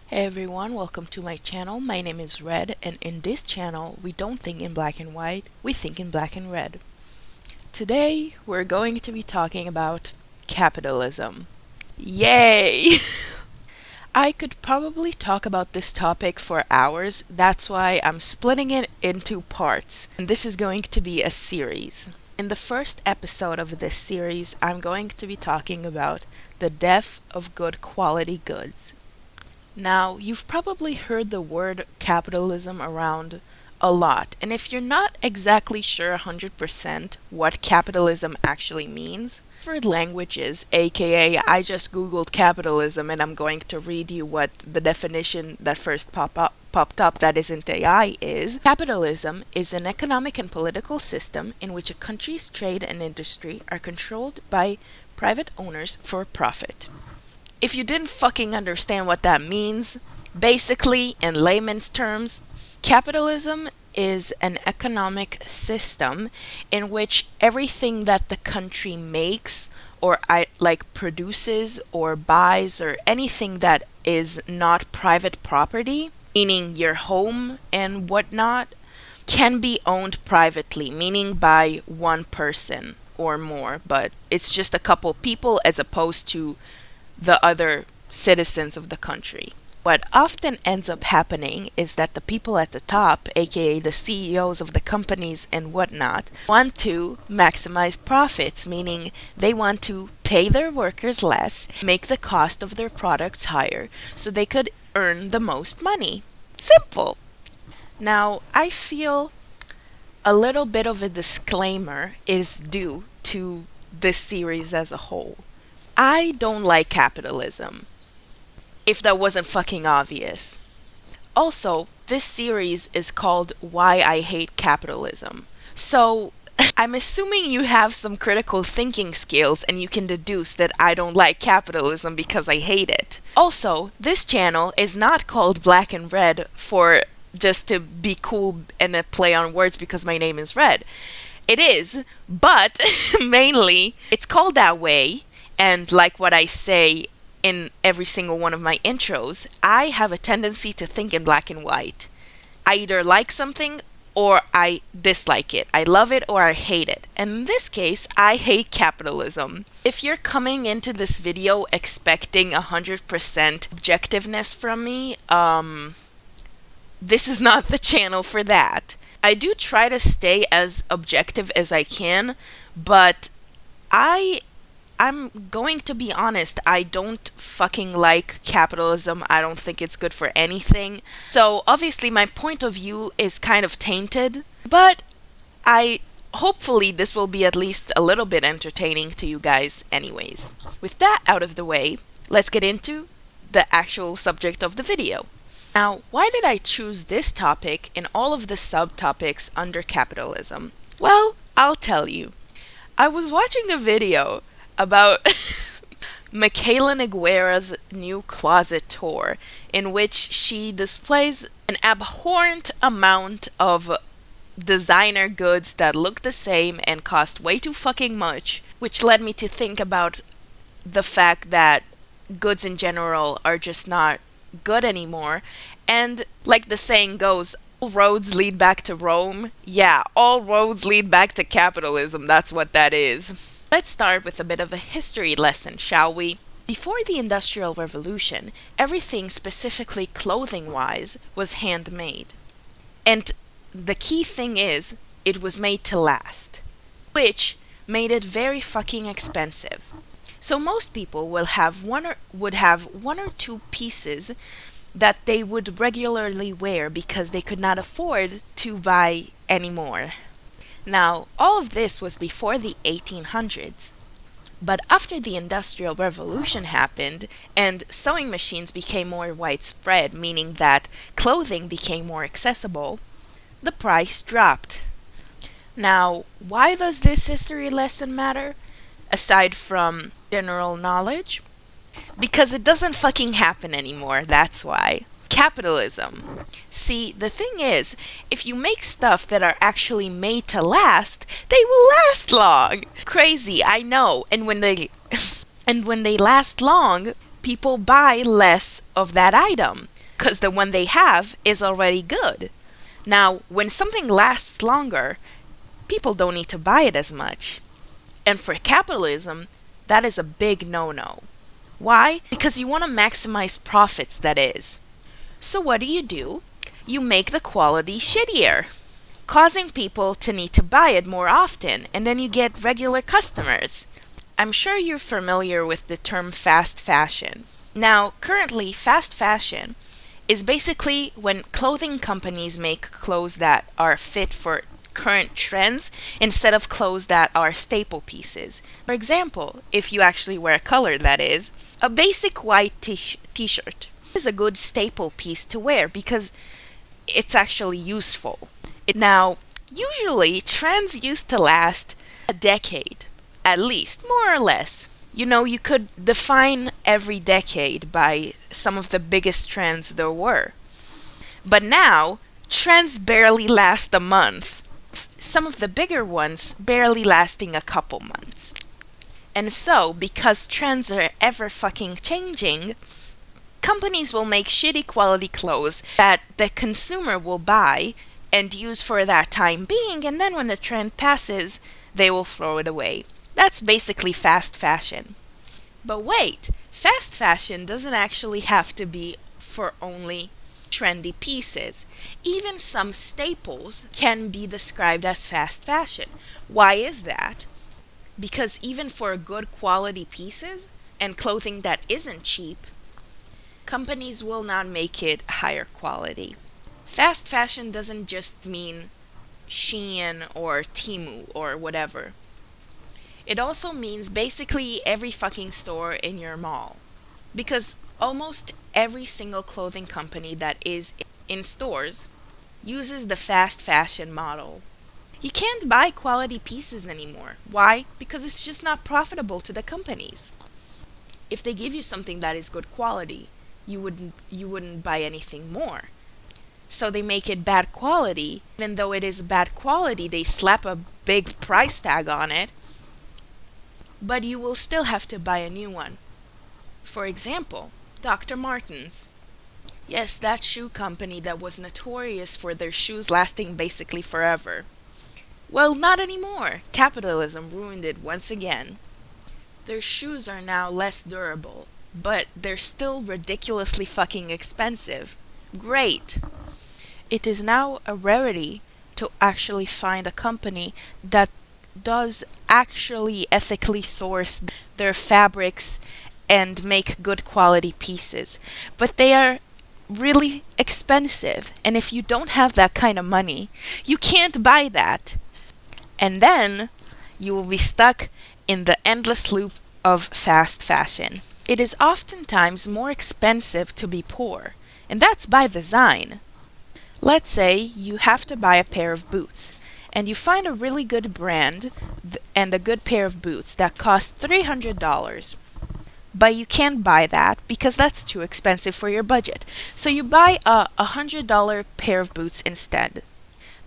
Hey everyone, welcome to my channel. My name is Red, and in this channel, we don't think in black and white, we think in black and red. Today, we're going to be talking about capitalism. Yay! I could probably talk about this topic for hours, that's why I'm splitting it into parts, and this is going to be a series. In the first episode of this series, I'm going to be talking about the death of good quality goods. Now, you've probably heard the word capitalism around a lot, and if you're not exactly sure 100% what capitalism actually means, for languages, aka I just googled capitalism and I'm going to read you what the definition that first popped up that isn't AI is. Capitalism is an economic and political system in which a country's trade and industry are controlled by private owners for profit. If you didn't fucking understand what that means, basically, in layman's terms, capitalism is an economic system in which everything that the country makes or produces or buys or anything that is not private property, meaning your home and whatnot, can be owned privately, meaning by one person or more, but it's just a couple people as opposed to the other citizens of the country. What often ends up happening is that the people at the top, aka the CEOs of the companies and whatnot, want to maximize profits, meaning they want to pay their workers less, make the cost of their products higher, so they could earn the most money. Simple! Now, I feel a little bit of a disclaimer is due to this series as a whole. I don't like capitalism, if that wasn't fucking obvious. Also, this series is called Why I Hate Capitalism. So, I'm assuming you have some critical thinking skills and you can deduce that I don't like capitalism because I hate it. Also, this channel is not called Black and Red for just to be cool and a play on words because my name is Red. It is, but mainly it's called that way. And like what I say in every single one of my intros, I have a tendency to think in black and white. I either like something or I dislike it. I love it or I hate it. And in this case, I hate capitalism. If you're coming into this video expecting 100% objectiveness from me, this is not the channel for that. I do try to stay as objective as I can, but I'm going to be honest, I don't fucking like capitalism. I don't think it's good for anything. So obviously my point of view is kind of tainted, but hopefully this will be at least a little bit entertaining to you guys anyways. With that out of the way, let's get into the actual subject of the video. Now, why did I choose this topic in all of the subtopics under capitalism? Well, I'll tell you. I was watching a video about Michaela Neguera's new closet tour, in which she displays an abhorrent amount of designer goods that look the same and cost way too fucking much, which led me to think about the fact that goods in general are just not good anymore. And like the saying goes, all roads lead back to Rome. Yeah, all roads lead back to capitalism. That's what that is. Let's start with a bit of a history lesson, shall we? Before the Industrial Revolution, everything, specifically clothing-wise, was handmade. And the key thing is, it was made to last, which made it very fucking expensive. So most people would have one or two pieces that they would regularly wear because they could not afford to buy any more. Now, all of this was before the 1800s. But after the Industrial Revolution happened and sewing machines became more widespread, meaning that clothing became more accessible, the price dropped. Now, why does this history lesson matter? Aside from general knowledge? Because it doesn't fucking happen anymore, that's why. Capitalism. See, the thing is, if you make stuff that are actually made to last, they will last long. Crazy, I know. And when they last long, people buy less of that item. because the one they have is already good. Now, when something lasts longer, people don't need to buy it as much. And for capitalism, that is a big no-no. Why? Because you want to maximize profits, that is. So what do? You make the quality shittier, causing people to need to buy it more often, and then you get regular customers. I'm sure you're familiar with the term fast fashion. Now, currently, fast fashion is basically when clothing companies make clothes that are fit for current trends instead of clothes that are staple pieces. For example, if you actually wear a color, that is, a basic white t-shirt is a good staple piece to wear because it's actually useful. Now, usually trends used to last a decade, at least, more or less. You could define every decade by some of the biggest trends there were. But now, trends barely last a month. Some of the bigger ones barely lasting a couple months. And so, because trends are ever fucking changing, companies will make shitty quality clothes that the consumer will buy and use for that time being, and then when the trend passes, they will throw it away. That's basically fast fashion. But wait, fast fashion doesn't actually have to be for only trendy pieces. Even some staples can be described as fast fashion. Why is that? Because even for good quality pieces and clothing that isn't cheap, companies will not make it higher quality. Fast fashion doesn't just mean Shein or Temu or whatever. It also means basically every fucking store in your mall. Because almost every single clothing company that is in stores uses the fast fashion model. You can't buy quality pieces anymore. Why? Because it's just not profitable to the companies. If they give you something that is good quality, you wouldn't buy anything more. So they make it bad quality. Even though it is bad quality, they slap a big price tag on it. But you will still have to buy a new one. For example, Dr. Martens. Yes, that shoe company that was notorious for their shoes lasting basically forever. Well, not anymore. Capitalism ruined it once again. Their shoes are now less durable, but they're still ridiculously fucking expensive. Great! It is now a rarity to actually find a company that does actually ethically source their fabrics and make good quality pieces. But they are really expensive, and if you don't have that kind of money, you can't buy that. And then you will be stuck in the endless loop of fast fashion. It is oftentimes more expensive to be poor, and that's by design. Let's say you have to buy a pair of boots, and you find a really good brand and a good pair of boots that cost $300. But you can't buy that because that's too expensive for your budget. So you buy a $100 pair of boots instead.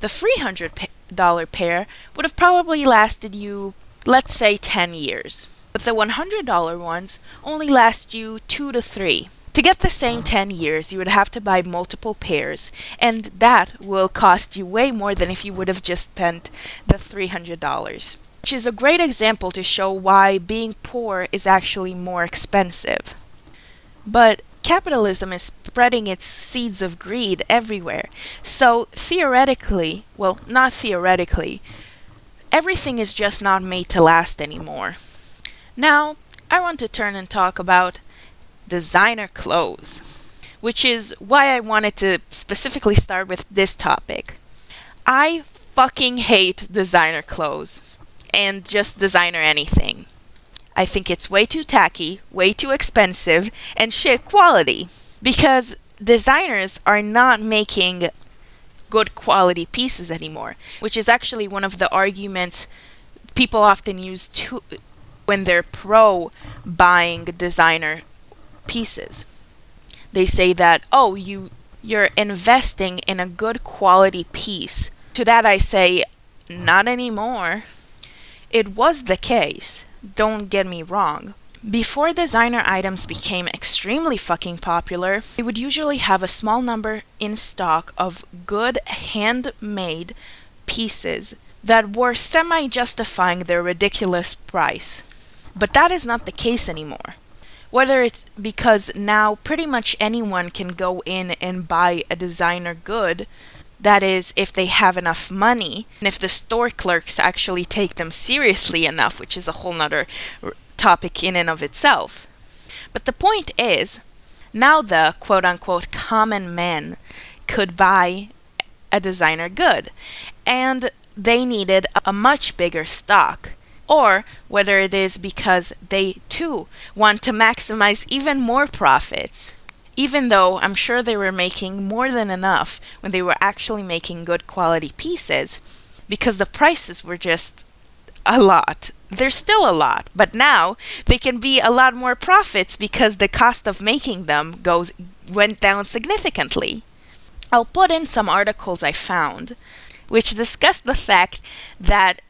The $300 pair would have probably lasted you, let's say, 10 years. But the $100 ones only last you 2 to 3. To get the same 10 years, you would have to buy multiple pairs, and that will cost you way more than if you would have just spent the $300. Which is a great example to show why being poor is actually more expensive. But capitalism is spreading its seeds of greed everywhere. So theoretically, well, not theoretically, everything is just not made to last anymore. Now, I want to turn and talk about designer clothes, which is why I wanted to specifically start with this topic. I fucking hate designer clothes and just designer anything. I think it's way too tacky, way too expensive, and shit quality. Because designers are not making good quality pieces anymore, which is actually one of the arguments people often use when they're pro buying designer pieces. They say that, oh, you're investing in a good quality piece. To that I say, not anymore. It was the case, don't get me wrong, Before designer items became extremely fucking popular, they would usually have a small number in stock of good handmade pieces that were semi-justifying their ridiculous price. But that is not the case anymore. Whether it's because now pretty much anyone can go in and buy a designer good, that is, if they have enough money, and if the store clerks actually take them seriously enough, which is a whole nother topic in and of itself. But the point is, now the quote-unquote common man could buy a designer good, and they needed a much bigger stock. Or whether it is because they too want to maximize even more profits. Even though I'm sure they were making more than enough when they were actually making good quality pieces, because the prices were just a lot. They're still a lot, but now they can be a lot more profits because the cost of making them went down significantly. I'll put in some articles I found which discuss the fact that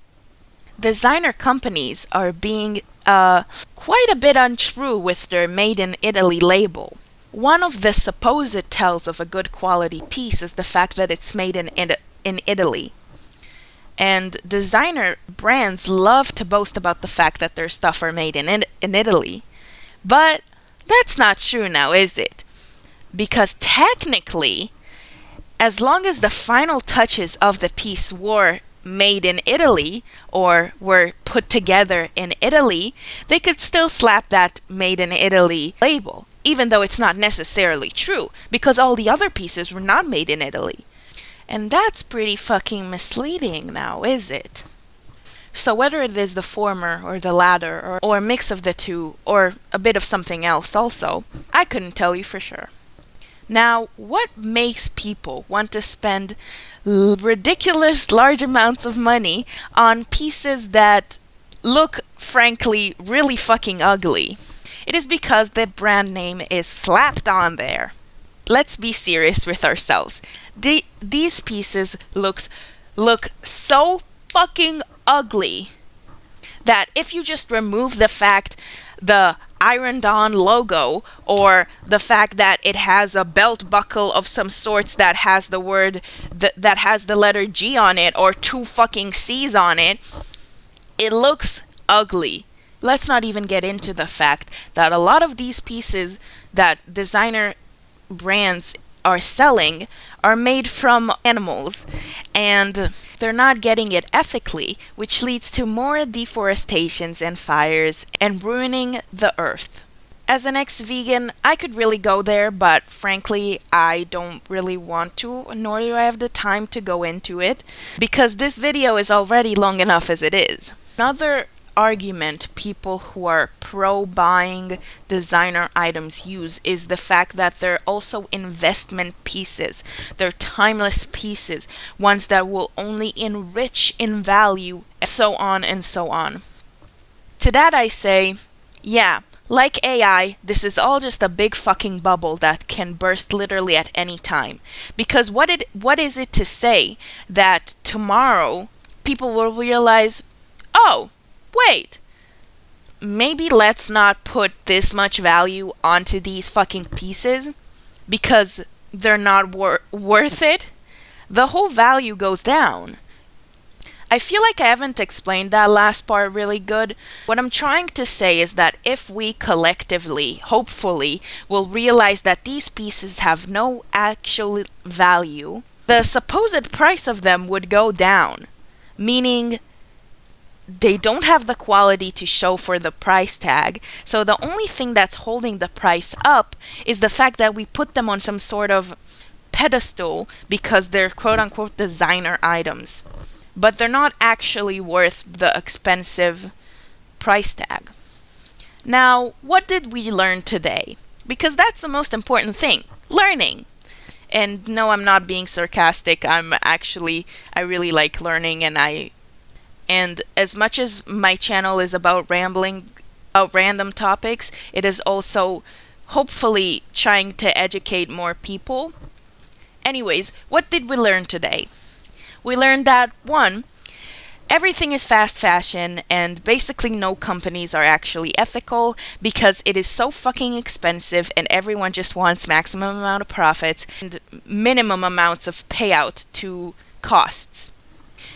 designer companies are being quite a bit untrue with their Made in Italy label. One of the supposed tells of a good quality piece is the fact that it's made in Italy. And designer brands love to boast about the fact that their stuff are made in Italy. But that's not true now, is it? Because technically, as long as the final touches of the piece were made in Italy or were put together in Italy, they could still slap that Made in Italy label, even though it's not necessarily true, because all the other pieces were not made in Italy. And that's pretty fucking misleading now, is it? So whether it is the former or the latter, or a mix of the two, or a bit of something else also, I couldn't tell you for sure. Now, what makes people want to spend ridiculous large amounts of money on pieces that look, frankly, really fucking ugly? It is because the brand name is slapped on there. Let's be serious with ourselves. These pieces look so fucking ugly that if you just remove the ironed-on logo, or the fact that it has a belt buckle of some sorts that has the word that has the letter G on it, or 2 fucking C's on it, it looks ugly. Let's not even get into the fact that a lot of these pieces that designer brands are selling are made from animals, and they're not getting it ethically, which leads to more deforestations and fires and ruining the earth. As an ex-vegan, I could really go there, but frankly, I don't really want to, nor do I have the time to go into it, because this video is already long enough as it is. Another argument people who are pro-buying designer items use is the fact that they're also investment pieces. They're timeless pieces, ones that will only enrich in value, and so on and so on. To that I say, yeah, like AI, this is all just a big fucking bubble that can burst literally at any time. Because what is it to say that tomorrow people will realize, oh, wait, maybe let's not put this much value onto these fucking pieces because they're not worth it? The whole value goes down. I feel like I haven't explained that last part really good. What I'm trying to say is that if we collectively, hopefully, will realize that these pieces have no actual value, the supposed price of them would go down, meaning they don't have the quality to show for the price tag, so the only thing that's holding the price up is the fact that we put them on some sort of pedestal because they're quote-unquote designer items. But they're not actually worth the expensive price tag. Now, what did we learn today? Because that's the most important thing, learning. And no, I'm not being sarcastic, I really like learning, and as much as my channel is about rambling about random topics, it is also hopefully trying to educate more people. Anyways, what did we learn today? We learned that 1, everything is fast fashion, and basically no companies are actually ethical because it is so fucking expensive and everyone just wants maximum amount of profits and minimum amounts of payout to costs,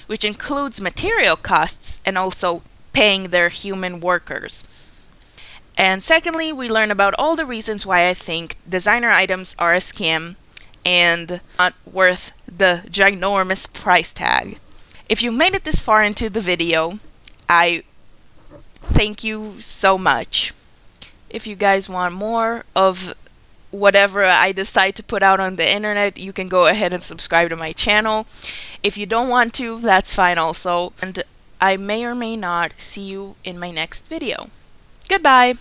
which includes material costs and also paying their human workers. And secondly, we learn about all the reasons why I think designer items are a scam and not worth the ginormous price tag. If you made it this far into the video, I thank you so much. If you guys want more of whatever I decide to put out on the internet, you can go ahead and subscribe to my channel. If you don't want to, that's fine also. And I may or may not see you in my next video. Goodbye!